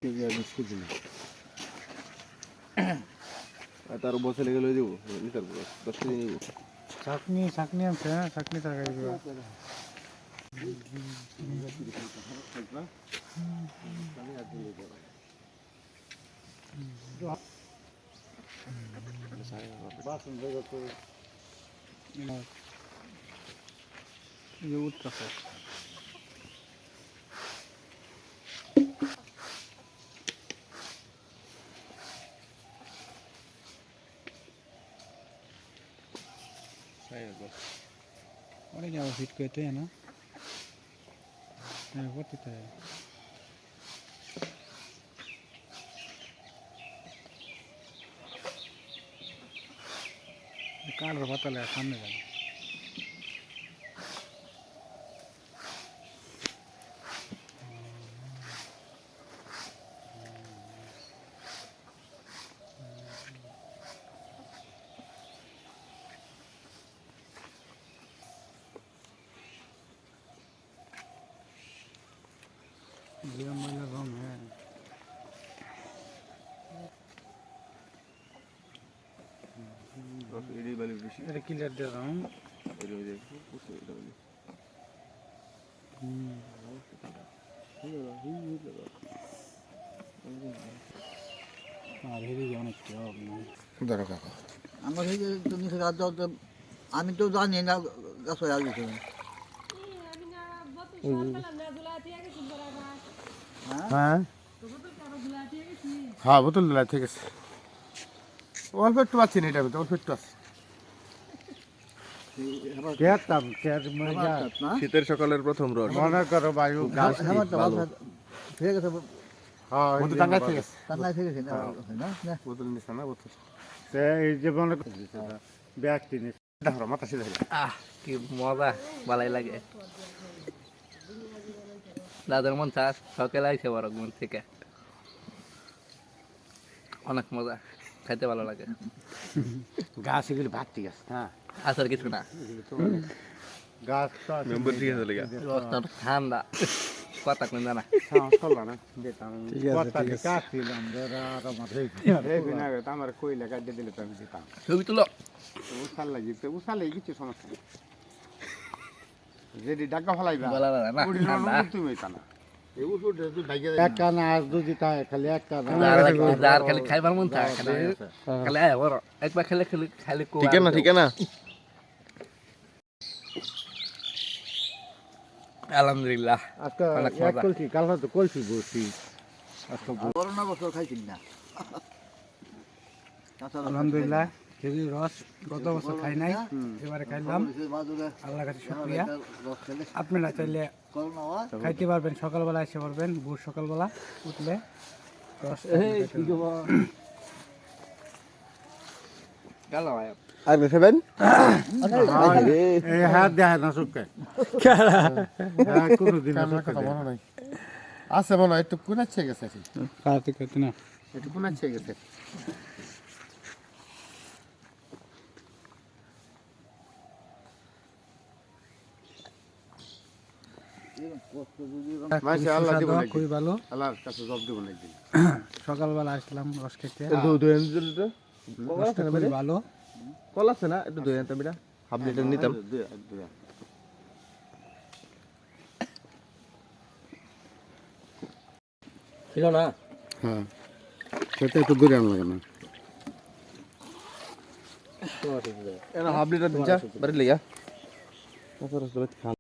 KG আর 20 KG না। তার বসে লেগে লই দেবো লিটার 10 কেজি নিব। চাকনি আনছে, হ্যাঁ চাকনি তরকারি দিব। উঠতেছে অনেক যাবো ফিট করতে না করতে কাল পাতালে সামনে যাবে ये मैला रंग है এডি বালি বেশি এটা ক্লিয়ার দিয়ে দাও এডি হয়ে যায় পুরো এটা বালি আর হেরি অনেক জব দাঁড়া কাকা আমার এই যে তুমি আমি তো জানি না গাছ হয়ে গেছে হ্যাঁ হ্যাঁ বোতল দিলা ঠিক আছে অল্প একটু পাচ্ছি না এটা অল্প একটু আছে শীতের সকালের প্রথম রস মনে করো বায়ু গাছ ঠিক আছে হ্যাঁ বোতল টাঙ্গাই ঠিক আছে কান্না ঠিক আছে না বোতল নিস না বোতল এই যে মনে ব্যাগ কিনিস দেখো মাথা সিধা কি মজা ভালাই লাগে দাদার মন চাষ সকালে আইসে বড় ঘুম থেকে অনেক মজা খাইতে ভালো লাগে গাছ এগুলি ভাতটি গাছ হ্যাঁ আসার কিছু না গাছ মেম্বার ঠিক আছে লেগা রসটা ঠান্ডা কথা কোন জানা আমার কইলে কাটে দিলে তো আমি দিতাম ছবি তুলো উসাল লাগিছে উসালে কিছু সমস্যা নেই যদি ডাকা ফলাইবা ভালো লাগে না ঠান্ডা তুমি এটা না এই ওষুধ তুই ভাইয়া এক কানা আর দুজি তাই খালি এক কানা যার খালি খাইবার মন থাকে খালি আয় বড় একবার খেলে খালি খালি ঠিক না আলহামদুলিল্লাহ আজকে অনেক এক মজা। কলসি কাল তো কলসি বসি আজকে করোনা বছর খাইছি না আলহামদুলিল্লাহ খেজুর রস গত বছর খাই নাই এবারে খাইলাম আল্লাহর কাছে শুকরিয়া আপনারা চাইলে করোনা খাইতে পারবেন সকালবেলা এসে পারবেন ভোর সকালবেলা উঠলে রস গেল ভাই আর খাবেন এই হাত দেয় না সুখে কোনোদিন কথা মনে নাই আছে মনে হয় একটু কুনাচ্ছে গেছে কাতে কাতে না একটু কুনাচ্ছে গেছে মাশাআল্লাহ দিব নাকি খুবই ভালো আল্লাহর কাছে জব দিব নাকি সকালবেলা আসলাম রস খেতে দুই দিল তো রসটা খুবই ভালো কল আছে না একটু দুই আনতে বিরা হাফ লিটার নিতাম ছিল না হ্যাঁ সেটা একটু দূরে আনা লাগে না এনা হাফ লিটার দিছা বাড়ি লিয়া